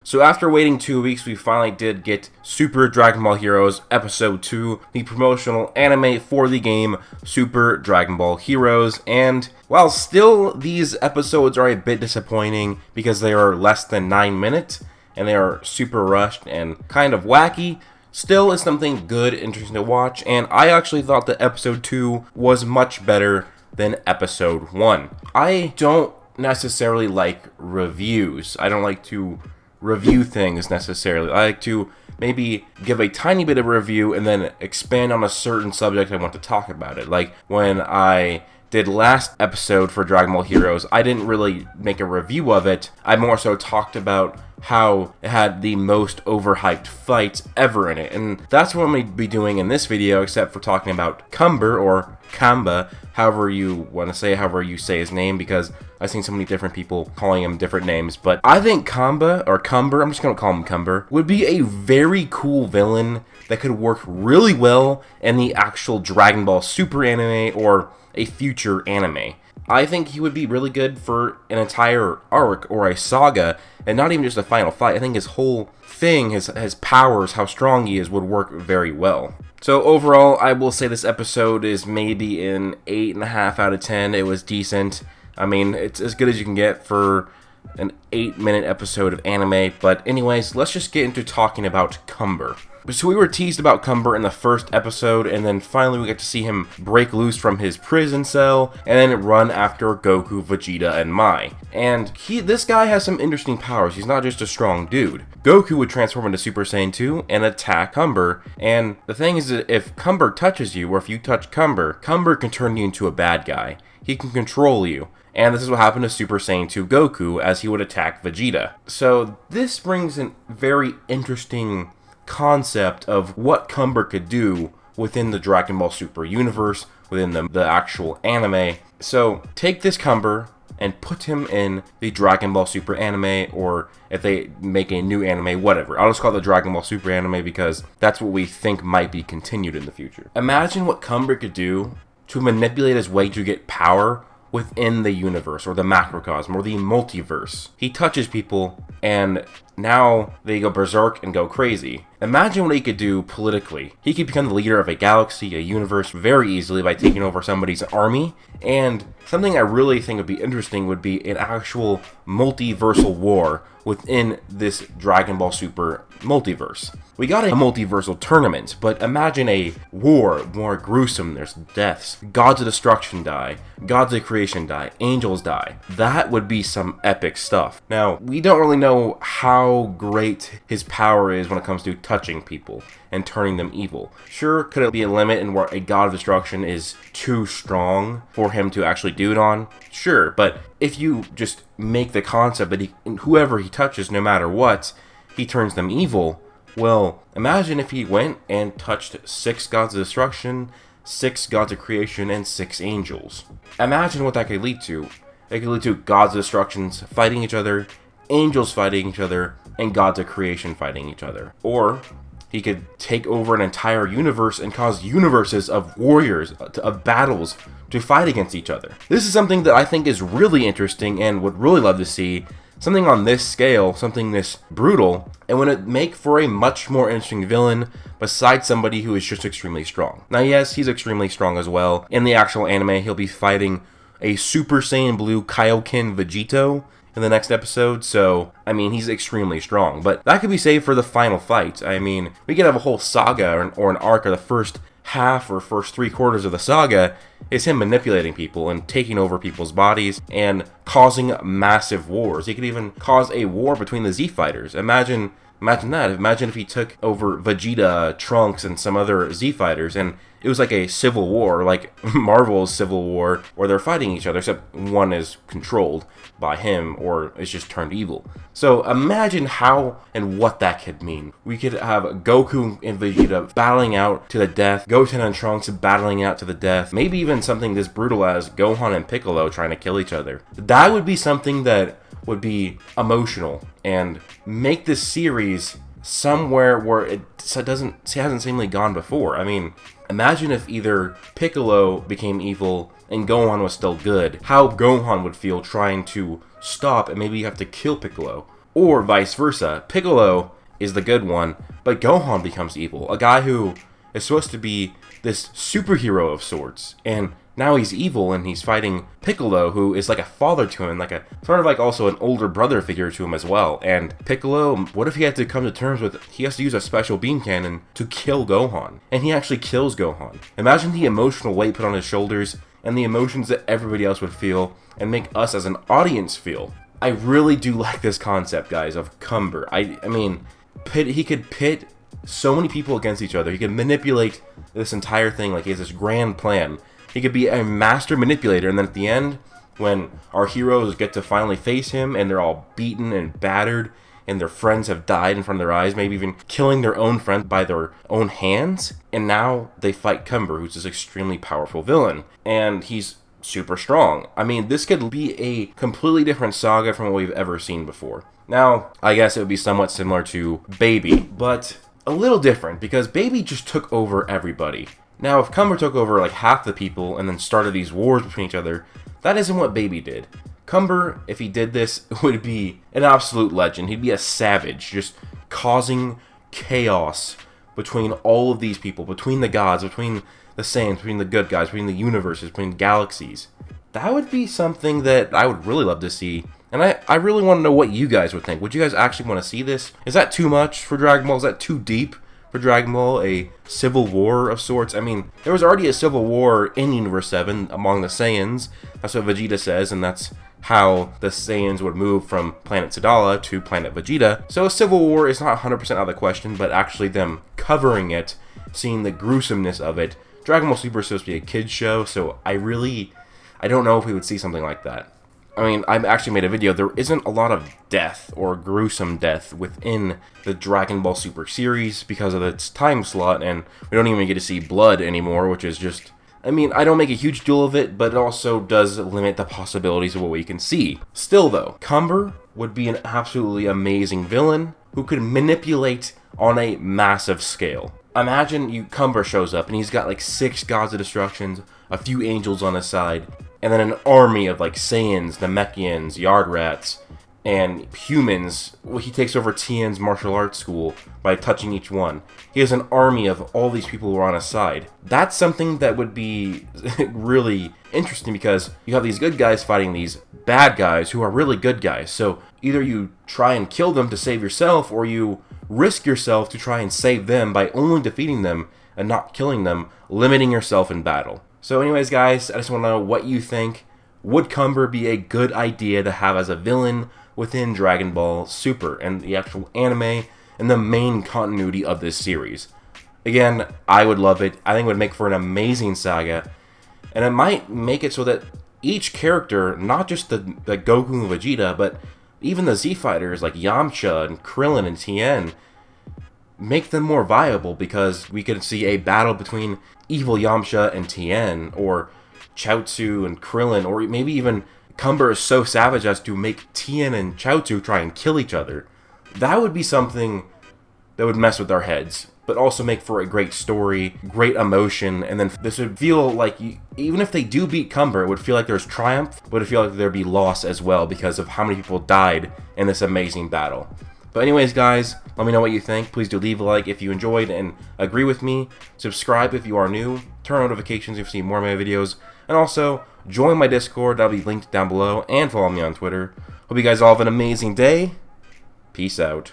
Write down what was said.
So after waiting 2 weeks, we finally did get Super Dragon Ball Heroes Episode 2, the promotional anime for the game Super Dragon Ball Heroes. And while still these episodes are a bit disappointing because they are less than 9 minutes and they are super rushed and kind of wacky, still is something good, interesting to watch. And I actually thought that Episode 2 was much better than Episode 1. I don't necessarily like reviews. I don't like to review things necessarily. I like to maybe give a tiny bit of a review and then expand on a certain subject I want to talk about it. Like when I did last episode for Dragon Ball Heroes, I didn't really make a review of it. I more so talked about how it had the most overhyped fights ever in it. And that's what I'm going to be doing in this video, except for talking about Cumber or Canba, however you want to say, however you say his name, because I've seen so many different people calling him different names. But I think Canba, or Cumber, I'm just going to call him Cumber, would be a very cool villain that could work really well in the actual Dragon Ball Super anime or a future anime. I think he would be really good for an entire arc or a saga, and not even just a final fight. I think his whole thing, his powers, how strong he is, would work very well. So overall, I will say this episode is maybe an 8.5 out of 10. It was decent. I mean, it's as good as you can get for an 8-minute episode of anime. But anyways, let's just get into talking about Cumber. So we were teased about Cumber in the first episode, and then finally we got to see him break loose from his prison cell and then run after Goku, Vegeta, and Mai. And this guy has some interesting powers. He's not just a strong dude. Goku would transform into Super Saiyan 2 and attack Cumber. And the thing is that if Cumber touches you, or if you touch Cumber, Cumber can turn you into a bad guy. He can control you. And this is what happened to Super Saiyan 2 Goku as he would attack Vegeta. So this brings a very interesting concept of what Cumber could do within the Dragon Ball Super universe, within the actual anime. So take this Cumber and put him in the Dragon Ball Super anime, or if they make a new anime, whatever. I'll just call it the Dragon Ball Super anime because that's what we think might be continued in the future. Imagine what Cumber could do to manipulate his way to get power within the universe, or the macrocosm, or the multiverse. He touches people, and now they go berserk and go crazy. Imagine what he could do politically. He could become the leader of a galaxy, a universe, very easily by taking over somebody's army. And something I really think would be interesting would be an actual multiversal war within this Dragon Ball Super multiverse. We got a multiversal tournament, but imagine a war more gruesome. There's deaths. Gods of destruction die. Gods of creation die. Angels die. That would be some epic stuff. Now, we don't really know how great his power is when it comes to touching people and turning them evil. Sure, could it be a limit in where a god of destruction is too strong for him to actually do it on? Sure, but if you just make the concept that whoever he touches, no matter what, he turns them evil, well, imagine if he went and touched 6 gods of destruction, 6 gods of creation, and 6 angels. Imagine what that could lead to. It could lead to gods of destructions fighting each other, angels fighting each other, and gods of creation fighting each other. Or he could take over an entire universe and cause universes of warriors, of battles, to fight against each other. This is something that I think is really interesting and would really love to see. Something on this scale, something this brutal, and would it make for a much more interesting villain besides somebody who is just extremely strong. Now yes, he's extremely strong as well. In the actual anime, he'll be fighting a Super Saiyan Blue Kaioken Vegito in the next episode, so, I mean, he's extremely strong. But that could be saved for the final fight. I mean, we could have a whole saga or an arc, or the first half or first 3/4 of the saga is him manipulating people and taking over people's bodies and causing massive wars. He could even cause a war between the Z fighters. Imagine that. Imagine if he took over Vegeta, Trunks, and some other Z fighters, and it was like a civil war, like Marvel's Civil War, where they're fighting each other, except one is controlled by him or is just turned evil. So imagine how and what that could mean. We could have Goku and Vegeta battling out to the death, Goten and Trunks battling out to the death, maybe even something this brutal as Gohan and Piccolo trying to kill each other. That would be something that would be emotional and make this series somewhere where it hasn't seemingly gone before. I mean, imagine if either Piccolo became evil and Gohan was still good. How Gohan would feel trying to stop and maybe you have to kill Piccolo. Or vice versa, Piccolo is the good one, but Gohan becomes evil. A guy who is supposed to be this superhero of sorts, and now he's evil and he's fighting Piccolo, who is like a father to him, like a sort of like also an older brother figure to him as well. And Piccolo, what if he had to come to terms with, he has to use a special beam cannon to kill Gohan, and he actually kills Gohan. Imagine the emotional weight put on his shoulders and the emotions that everybody else would feel and make us as an audience feel. I really do like this concept, guys, of Cumber. I mean, he could pit so many people against each other. He could manipulate this entire thing like he has this grand plan. He could be a master manipulator, and then at the end, when our heroes get to finally face him and they're all beaten and battered and their friends have died in front of their eyes, maybe even killing their own friends by their own hands, and now they fight Cumber, who's this extremely powerful villain, and he's super strong. I mean, this could be a completely different saga from what we've ever seen before. Now, I guess it would be somewhat similar to Baby, but a little different, because Baby just took over everybody. Now, if Cumber took over like half the people and then started these wars between each other, that isn't what Baby did. Cumber, if he did this, would be an absolute legend. He'd be a savage, just causing chaos between all of these people, between the gods, between the Saiyans, between the good guys, between the universes, between galaxies. That would be something that I would really love to see. And I really want to know what you guys would think. Would you guys actually want to see this? Is that too much for Dragon Ball? Is that too deep for Dragon Ball? A civil war of sorts? I mean, there was already a civil war in Universe 7 among the Saiyans. That's what Vegeta says, and that's how the Saiyans would move from planet Sadala to planet Vegeta. So a civil war is not 100% out of the question, but actually them covering it, seeing the gruesomeness of it. Dragon Ball Super is supposed to be a kid's show, so I don't know if we would see something like that. I mean, I've actually made a video. There isn't a lot of death or gruesome death within the Dragon Ball Super series because of its time slot, and we don't even get to see blood anymore, which is just, I mean, I don't make a huge deal of it, but it also does limit the possibilities of what we can see. Still though, Cumber would be an absolutely amazing villain who could manipulate on a massive scale. Imagine Cumber shows up and he's got like 6 gods of destructions, a few angels on his side, and then an army of like Saiyans, Namekians, Yardrats, and humans. Well, he takes over Tien's martial arts school by touching each one. He has an army of all these people who are on his side. That's something that would be really interesting because you have these good guys fighting these bad guys who are really good guys. So either you try and kill them to save yourself, or you risk yourself to try and save them by only defeating them and not killing them, limiting yourself in battle. So anyways, guys, I just want to know what you think. Would Cumber be a good idea to have as a villain within Dragon Ball Super and the actual anime and the main continuity of this series? Again, I would love it. I think it would make for an amazing saga. And it might make it so that each character, not just the Goku and Vegeta, but even the Z fighters like Yamcha and Krillin and Tien, make them more viable, because we could see a battle between evil Yamcha and Tien, or Chaozu and Krillin, or maybe even Cumber is so savage as to make Tien and Chaozu try and kill each other. That would be something that would mess with our heads, but also make for a great story, great emotion, and then this would feel like, even if they do beat Cumber, it would feel like there's triumph, but it would feel like there'd be loss as well because of how many people died in this amazing battle. But anyways, guys, let me know what you think. Please do leave a like if you enjoyed and agree with me. Subscribe if you are new. Turn on notifications if you see more of my videos. And also, join my Discord. That'll be linked down below. And follow me on Twitter. Hope you guys all have an amazing day. Peace out.